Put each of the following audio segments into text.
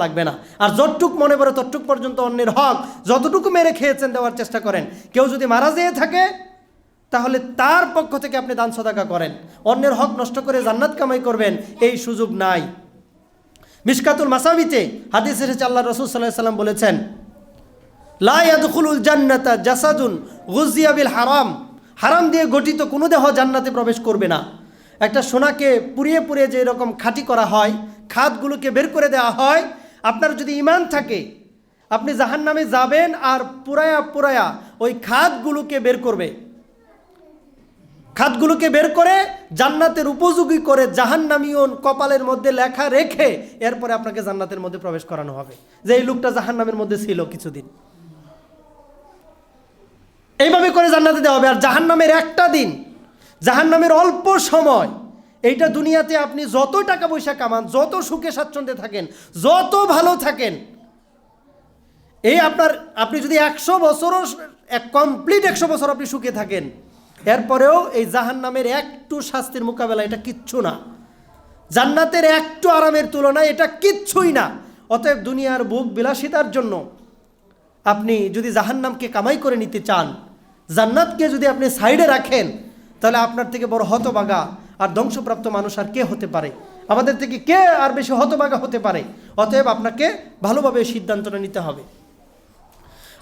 লাগবে না। আর যতটুক মনে পড়ে ততটুক পর্যন্ত অন্যের হক যতটুকু মেরে খেয়েছেন দেওয়ার চেষ্টা করেন। কেউ যদি মারা যেয়ে থাকে তাহলে তার পক্ষ থেকে আপনি দান সদাকা করেন। অন্যের হক নষ্ট করে জান্নাত কামাই করবেন এই সুযোগ নাই। মিশকাতুল মাসাবিতে হাদিস এসেছে, আল্লাহ রাসূল সাল্লাল্লাহু আলাইহি ওয়াসাল্লাম বলেছেন, লা ইয়াদখুলুল জান্নাতা জাসাদুন গুযিয়া বিল হারাম। হারাম দিয়ে গঠিত কোনো দেহ জান্নাতে প্রবেশ করবে না। একটা সোনাকে পুড়িয়ে পুড়িয়ে যে এরকম খাঁটি করা হয়, খাদগুলোকে বের করে দেওয়া হয়, আপনার যদি ঈমান থাকে আপনি জাহান্নামে যাবেন আর পুরায়া পুরায়া ওই খাদগুলোকে বের করবে। খাদগুলোকে বের করে জান্নাতের উপযোগী করে জাহান্নামীয় কপালের মধ্যে লেখা রেখে এরপরে আপনাকে জান্নাতের মধ্যে প্রবেশ করানো হবে যে এই লোকটা জাহান্নামের মধ্যে ছিল কিছুদিন। এইভাবে করে জান্নাতে দেওয়া হবে। আর জাহান্নামের একটা দিন, জাহান্নামের অল্প সময়, এইটা দুনিয়াতে আপনি যত টাকা পয়সা কামান, যত সুখে স্বাচ্ছন্দ্যে থাকেন, যত ভালো থাকেন, এই আপনি যদি 100 বছরও কমপ্লিট 100 বছর আপনি সুখে থাকেন, এরপরেও এই জাহান্নামের একটু শাস্তির মোকাবেলা এটা কিচ্ছু না। জান্নাতের একটু আরামের তুলনায় এটা কিচ্ছুই না। অতএব দুনিয়ার ভোগ বিলাসিতার জন্য আপনি যদি জাহান্নামকে কামাই করে নিতে চান, জান্নাতকে যদি আপনি সাইডে রাখেন, তাহলে আপনার থেকে বড় হতভাগা আর ধ্বংসপ্রাপ্ত মানুষ আর কে হতে পারে? আমাদের থেকে কে আর বেশি হতভাগা হতে পারে? অতএব আপনাকে ভালোভাবে সিদ্ধান্তটা নিতে হবে।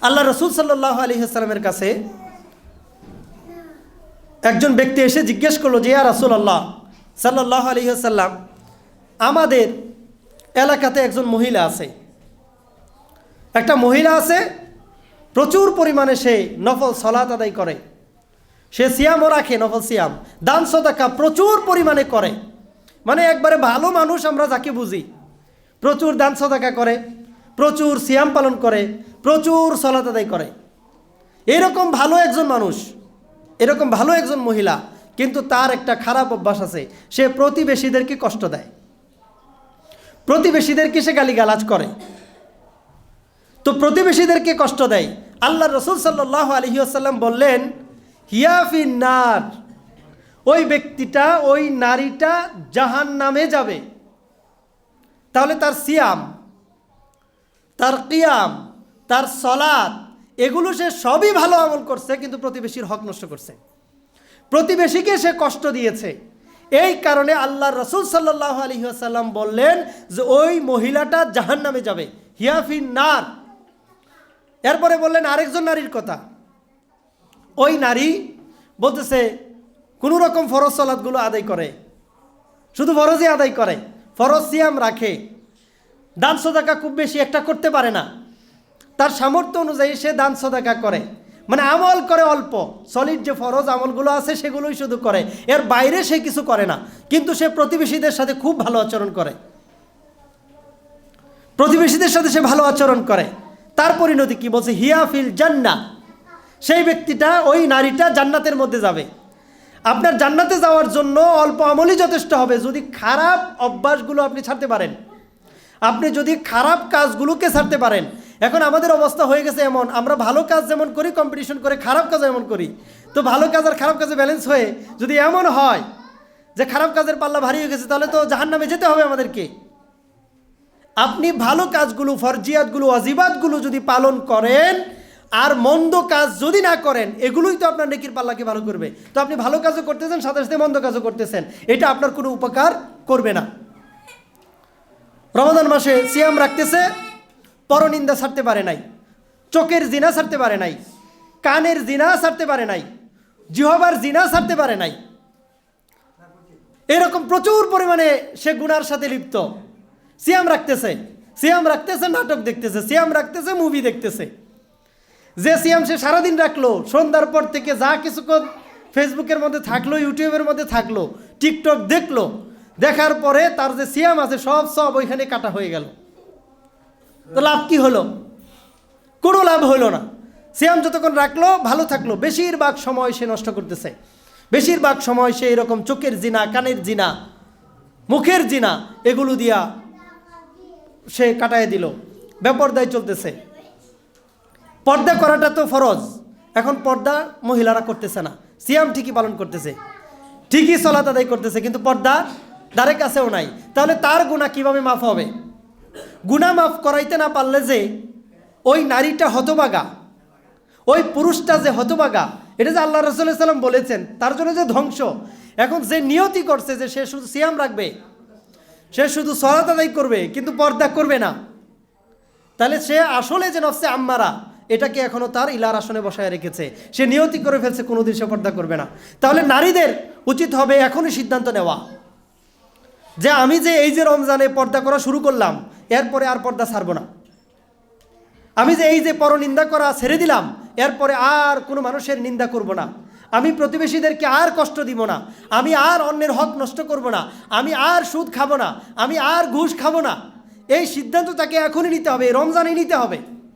আল্লাহ রাসূল সাল্লাল্লাহু আলাইহি ওয়াসাল্লামের কাছে একজন ব্যক্তি এসে জিজ্ঞেস করলো যে, ইয়া রাসূলুল্লাহ সাল্লাল্লাহু আলাইহি ওয়াসাল্লাম, আমাদের এলাকাতে একজন মহিলা আছে, একটা মহিলা আছে, প্রচুর পরিমাণে সে নফল সালাত আদায় করে, সে সিয়ামও রাখে, নফল সিয়াম, দান সদাকা প্রচুর পরিমাণে করে। মানে একবারে ভালো মানুষ আমরা যাকে বুঝি, প্রচুর দান সদাকা করে, প্রচুর সিয়াম পালন করে, প্রচুর সালাত আদায় করে, এরকম ভালো একজন মানুষ, এরকম ভালো একজন মহিলা। কিন্তু তার একটা খারাপ অভ্যাস আছে, সে প্রতিবেশীদেরকে কষ্ট দেয়, প্রতিবেশীদেরকে সে গালিগালাজ করে। তো প্রতিবেশীদেরকে কষ্ট দেয়। আল্লাহ রাসূল সাল্লাল্লাহু আলাইহি ওয়াসাল্লাম বললেন, হিয়া ফিন্নার, ওই ব্যক্তিটা, ওই নারীটা জাহান্নামে যাবে। তাহলে তার সিয়াম, তার কিয়াম, তার সালাত, এগুলো সে সবই ভালো আমল করছে, কিন্তু প্রতিবেশীর হক নষ্ট করছে, প্রতিবেশীকে সে কষ্ট দিয়েছে। এই কারণে আল্লাহ রাসূল সাল্লাল্লাহু আলাইহি ওয়াসাল্লাম বললেন যে ওই মহিলাটা জাহান্নামে যাবে, হিয়া ফিন্নার। এরপরে বললেন আরেকজন নারীর কথা। ওই নারী বলতেছে কোনো রকম ফরজ সালাতগুলো আদায় করে, শুধু ফরজই আদায় করে, ফরজ সিয়াম রাখে, দান সদাকা খুব বেশি একটা করতে পারে না, তার সামর্থ্য অনুযায়ী সে দান সদাকা করে, মানে আমল করে অল্প, সলিড যে ফরজ আমলগুলো আছে সেগুলোই শুধু করে, এর বাইরে সে কিছু করে না। কিন্তু সে প্রতিবেশীদের সাথে খুব ভালো আচরণ করে, প্রতিবেশীদের সাথে সে ভালো আচরণ করে। তার পরিণতি কি বলছে? হিয়া ফিল জান্নাহ, সেই ব্যক্তিটা, ওই নারীটা জান্নাতের মধ্যে যাবে। আপনার জান্নাতে যাওয়ার জন্য অল্প আমলই যথেষ্ট হবে, যদি খারাপ অভ্যাসগুলো আপনি ছাড়তে পারেন, আপনি যদি খারাপ কাজগুলোকে ছাড়তে পারেন। এখন আমাদের অবস্থা হয়ে গেছে এমন, আমরা ভালো কাজ যেমন করি, কম্পিটিশন করে খারাপ কাজ এমন করি। তো ভালো কাজ আর খারাপ কাজে ব্যালেন্স হয়ে যদি এমন হয় যে খারাপ কাজের পাল্লা ভারী হয়ে গেছে, তাহলে তো জাহান্নামে যেতে হবে আমাদেরকে। আপনি ভালো কাজগুলো, ফরজিয়াতগুলো, ওয়াজিবাতগুলো যদি পালন করেন আর মন্দ কাজ যদি না করেন, এগুলোই তো আপনার নেকির পাল্লাকে ভালো করবে। তো আপনি ভালো কাজও করতেছেন, সাথে সাথে মন্দ কাজও করতেছেন, এটা আপনার কোনো উপকার করবে না। রমাদান মাসে সিয়াম রাখতেছে, পরনিন্দা ছাড়তে পারে নাই, চোখের জিনা ছাড়তে পারে নাই, কানের জিনা ছাড়তে পারে নাই, জিহ্বার জিনা ছাড়তে পারে নাই, এরকম প্রচুর পরিমাণে সে গুনার সাথে লিপ্ত। সিয়াম রাখতেছে, সিয়াম রাখতেছে, নাটক দেখতেছে, সিয়াম রাখতেছে, মুভি দেখতেছে। যে সিয়াম সে সারাদিন রাখলো, সন্ধ্যার পর থেকে যা কিছুক্ষণ ফেসবুকের মধ্যে থাকলো, ইউটিউবের মধ্যে থাকলো, টিকটক দেখলো, দেখার পরে তার যে সিয়াম আছে সব ওইখানে কাটা হয়ে গেল। তো লাভ কি হলো? কোনো লাভ হলো না। সিয়াম যতক্ষণ রাখলো ভালো থাকলো, বেশিরভাগ সময় সে নষ্ট করতেছে, বেশিরভাগ সময় সে এরকম চোখের জিনা, কানের জিনা, মুখের জিনা, এগুলো দিয়া সে কাটায় দিল, বেপরদায় চলতেছে। পর্দা করাটা তো ফরজ, এখন পর্দা মহিলারা করতেছে না, সিয়াম ঠিকই পালন করতেছে, ঠিকই সালাত আদায় করতেছে, কিন্তু পর্দা ধারে কাছেও নাই। তাহলে তার গুনাহ কিভাবে মাফ হবে? গুনাহ মাফ করাইতে না পারলে যে ওই নারীটা হতভাগা, ওই পুরুষটা যে হতভাগা, এটা যে আল্লাহ রাসূল সাল্লাল্লাহু আলাইহি ওয়াসাল্লাম বলেছেন, তার জন্য যে ধ্বংস। এখন যে নিয়তি করছে যে সে শুধু সিয়াম রাখবে, সে শুধু সালাত আদায় করবে কিন্তু পর্দা করবে না, তাহলে সে আসলে যে নফসে আম্মারা এটাকে এখনো তার ইলার আসনে বসায় রেখেছে, সে নিয়তি করে ফেলছে কোনোদিন সে পর্দা করবে না। তাহলে নারীদের উচিত হবে এখনই সিদ্ধান্ত নেওয়া যে আমি যে এই যে রমজানে পর্দা করা শুরু করলাম, এরপরে আর পর্দা ছাড়বো না। আমি যে এই যে পরনিন্দা করা ছেড়ে দিলাম, এরপরে আর কোনো মানুষের নিন্দা করব না, আমি প্রতিবেশীদেরকে আর কষ্ট দিব না, আমি আর অন্যের হক নষ্ট করব না, আমি আর সুদ খাবো না, আমি আর ঘুষ খাবো না। এই সিদ্ধান্ত তাকে এখনই নিতে হবে, রমজানে নিতে হবে।